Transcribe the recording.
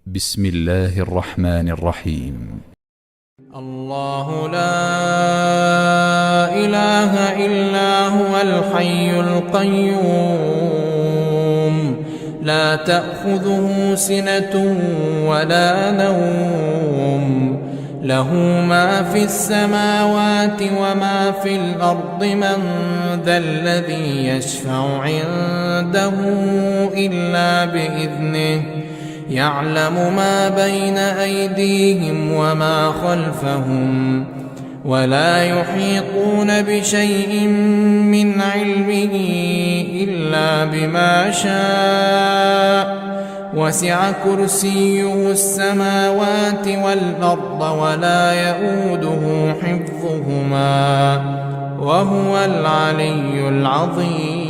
بسم الله الرحمن الرحيم. الله لا إله إلا هو الحي القيوم لا تأخذه سنة ولا نوم له ما في السماوات وما في الأرض من ذا الذي يشفع عنده إلا بإذنه يعلم ما بين أيديهم وما خلفهم ولا يحيطون بشيء من علمه إلا بما شاء وسع كرسيه السماوات والأرض ولا يئوده حفظهما وهو العلي العظيم.